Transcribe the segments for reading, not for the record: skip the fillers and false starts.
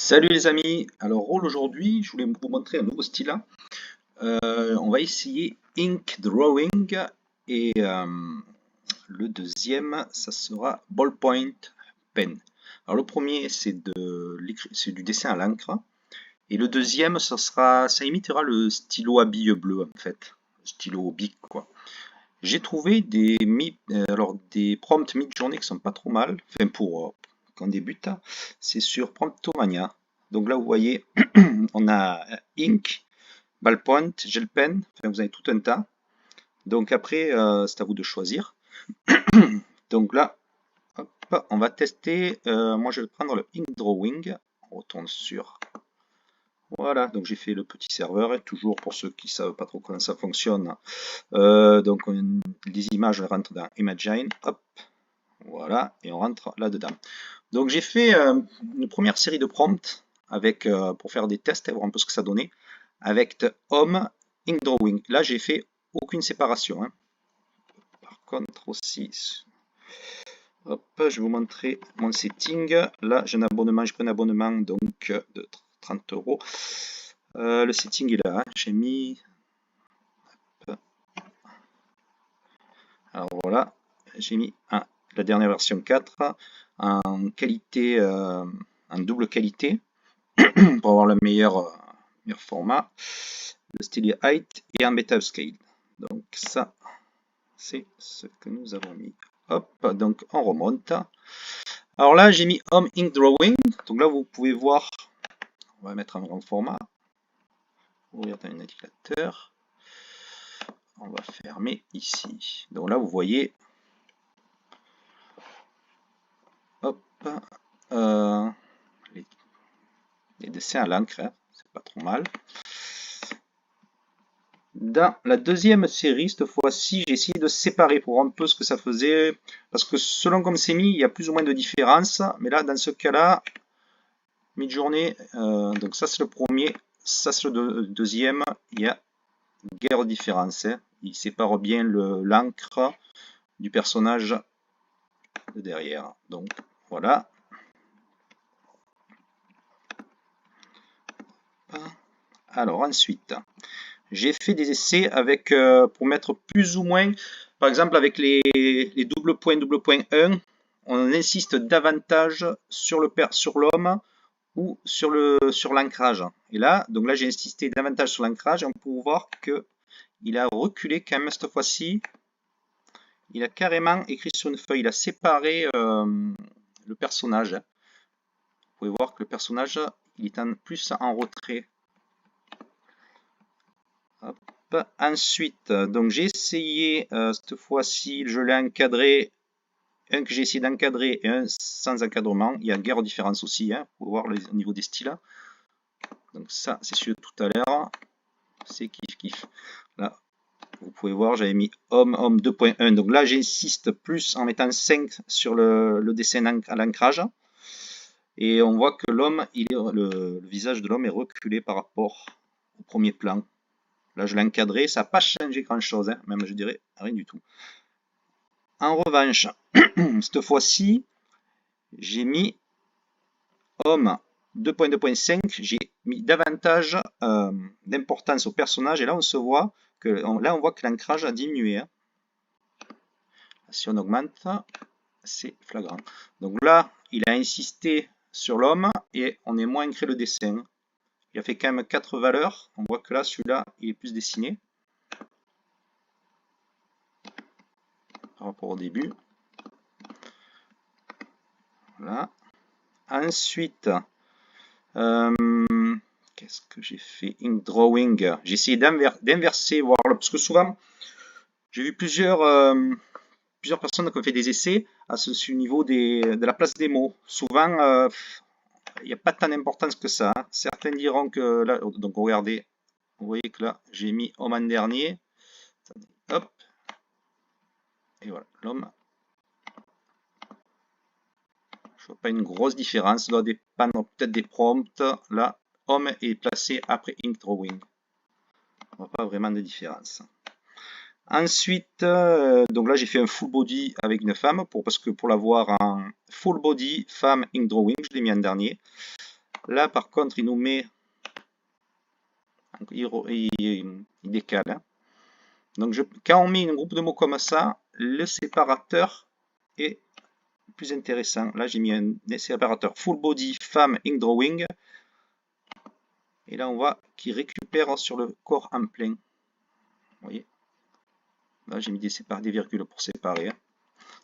Salut les amis, alors aujourd'hui je voulais vous montrer un nouveau style. On va essayer Ink Drawing et le deuxième ça sera Ballpoint Pen. Alors le premier c'est du dessin à l'encre et le deuxième ça imitera le stylo à billes bleu en fait, le stylo bic quoi. J'ai trouvé des prompts mid-journée qui sont pas trop mal, enfin pour quand on débute, c'est sur Promptomania. Donc là vous voyez, on a Ink, Ballpoint, Gel Pen, enfin vous avez tout un tas. Donc après, c'est à vous de choisir. Donc là, hop, on va tester, moi je vais prendre le Ink Drawing, on retourne sur... Voilà, donc j'ai fait le petit serveur, et toujours pour ceux qui ne savent pas trop comment ça fonctionne. Donc les images rentrent dans Imagine, hop, voilà, et on rentre là-dedans. Donc j'ai fait une première série de prompts avec, pour faire des tests et voir un peu ce que ça donnait, avec Home, Ink Drawing. Là j'ai fait aucune séparation. Hein. Par contre aussi, hop, je vais vous montrer mon setting. Là j'ai un abonnement, j'ai pris un abonnement donc de 30 €. Le setting est là, hein. J'ai mis... Alors voilà, j'ai mis la dernière version 4 en qualité, en double qualité pour avoir le meilleur format, le stylet height et en beta scale. Donc ça, c'est ce que nous avons mis. Hop, donc on remonte. Alors là, j'ai mis Home Ink Drawing. Donc là, vous pouvez voir, on va mettre un grand format. Ouvrir un indicateur. On va fermer ici. Donc là, vous voyez, hop, les dessins à l'encre, hein, c'est pas trop mal. Dans la deuxième série, cette fois-ci, j'ai essayé de séparer pour voir un peu ce que ça faisait. Parce que selon comme c'est mis, il y a plus ou moins de différence. Mais là, dans ce cas-là, mid-journée, donc ça c'est le premier, ça c'est le deuxième. Il y a guère de différence. Hein. Il sépare bien l'encre du personnage de derrière. Donc voilà. Alors ensuite, j'ai fait des essais avec, pour mettre plus ou moins, par exemple avec les double points 1, on insiste davantage sur l'homme ou sur l'ancrage. Et là, donc là j'ai insisté davantage sur l'ancrage et on peut voir que il a reculé quand même cette fois-ci. Il a carrément écrit sur une feuille, il a séparé le personnage. Vous pouvez voir que le personnage, il est plus en retrait. Hop. Ensuite, donc j'ai essayé cette fois-ci, je l'ai encadré, un que j'ai essayé d'encadrer et un sans encadrement. Il y a guère de différence aussi, hein, pour voir au niveau des styles. Donc ça, c'est celui de tout à l'heure. C'est kiff. Là, vous pouvez voir, j'avais mis Home 2.1. Donc là, j'insiste plus en mettant 5 sur le dessin à l'ancrage. Et on voit que le visage de l'homme est reculé par rapport au premier plan. Là, je l'ai encadré, ça n'a pas changé grand-chose, hein, même je dirais rien du tout. En revanche, cette fois-ci, j'ai mis Home 2.2.5, j'ai mis davantage d'importance au personnage, et là, on se voit que, là, on voit que l'ancrage a diminué. Hein. Si on augmente, c'est flagrant. Donc là, il a insisté sur l'homme, et on est moins ancré le dessin. Il a fait quand même 4 valeurs. On voit que là, celui-là, il est plus dessiné par rapport au début. Voilà. Ensuite, qu'est-ce que j'ai fait? Ink Drawing. J'ai essayé d'inverser, voir, parce que souvent, j'ai vu plusieurs personnes qui ont fait des essais à ce niveau de la place des mots. Souvent, il n'y a pas tant d'importance que ça. Hein. Certains diront que là, donc regardez, vous voyez que là, j'ai mis homme en dernier. Hop. Et voilà, l'homme. Je vois pas une grosse différence. Ça doit dépendre peut-être des prompts. Là, homme est placé après Ink Drawing. On voit pas vraiment de différence. Ensuite, donc là j'ai fait un full body avec une femme parce que pour l'avoir en full body femme Ink Drawing, je l'ai mis en dernier. Là, par contre, il nous met... Il décale. Hein. Donc, quand on met un groupe de mots comme ça, le séparateur est plus intéressant. Là, j'ai mis un séparateur full body, femme, ink drawing. Et là, on voit qu'il récupère sur le corps en plein. Vous voyez? Là, j'ai mis des virgules pour séparer. Hein.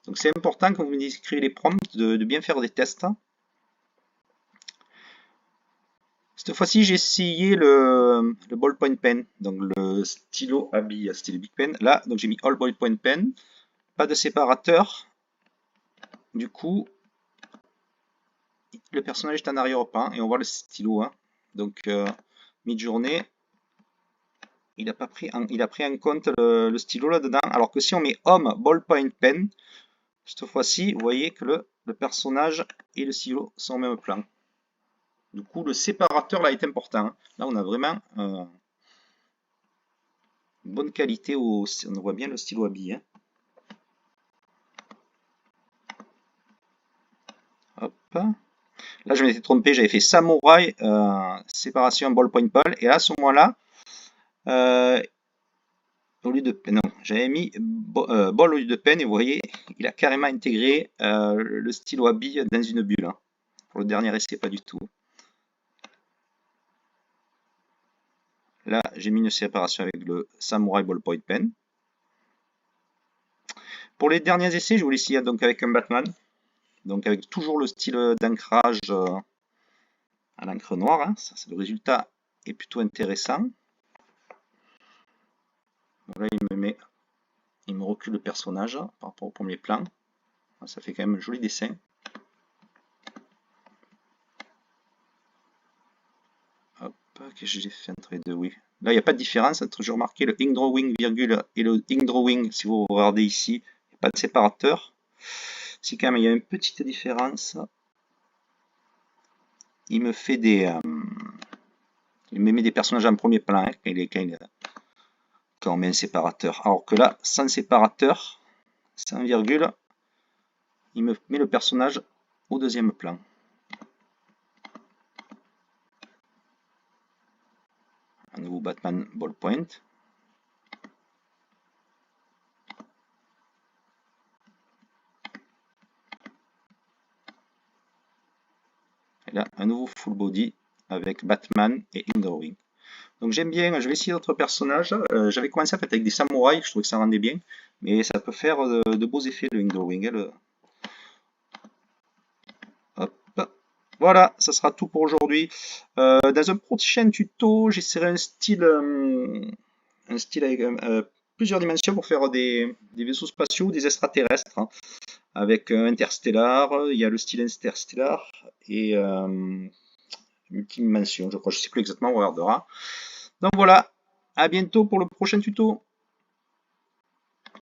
Donc, c'est important quand vous écrivez les prompts de bien faire des tests. Cette fois-ci, j'ai essayé le ballpoint pen, donc le stylo à billes, stylo Bic Pen. Là, donc j'ai mis all ballpoint pen, pas de séparateur. Du coup, le personnage est en arrière-plan et on voit le stylo. Hein. Donc, mid-journée, il a pris en compte le stylo là-dedans. Alors que si on met home ballpoint pen, cette fois-ci, vous voyez que le personnage et le stylo sont au même plan. Du coup, le séparateur là est important. Là, on a vraiment une bonne qualité. On voit bien le stylo à billes. Hein. Hop. Là, je m'étais trompé. J'avais fait samouraï, séparation ballpoint pal. Et à ce moment-là, au lieu de non, j'avais mis ball au lieu de pen. Et vous voyez, il a carrément intégré le stylo à billes dans une bulle. Hein. Pour le dernier essai, pas du tout. Là, j'ai mis une séparation avec le Samurai Ballpoint Pen. Pour les derniers essais, je voulais essayer donc avec un Batman. Donc avec toujours le style d'ancrage à l'encre noire. Hein. Ça, le résultat est plutôt intéressant. Donc là, il me recule le personnage par rapport au premier plan. Ça fait quand même un joli dessin. Hop, qu'est-ce que j'ai fait entre les deux? Oui. Là, il n'y a pas de différence entre, j'ai remarqué, le ink drawing virgule et le ink drawing. Si vous regardez ici, il n'y a pas de séparateur. Si quand même il y a une petite différence, il me fait il me met des personnages en premier plan hein, quand on met un séparateur. Alors que là, sans séparateur, sans virgule, il me met le personnage au deuxième plan. Un nouveau Batman ballpoint. Et là, un nouveau full body avec Batman et ink drawing. Donc j'aime bien, je vais essayer d'autres personnages. J'avais commencé en fait avec des samouraïs, je trouvais que ça rendait bien. Mais ça peut faire de beaux effets le ink drawing. Hein, Hop. Voilà, ça sera tout pour aujourd'hui. Dans un prochain tuto, j'essaierai un style avec plusieurs dimensions pour faire des vaisseaux spatiaux, des extraterrestres. Hein, avec interstellar, il y a le style interstellar et multidimension, je crois, je ne sais plus exactement, on regardera. Donc voilà, à bientôt pour le prochain tuto.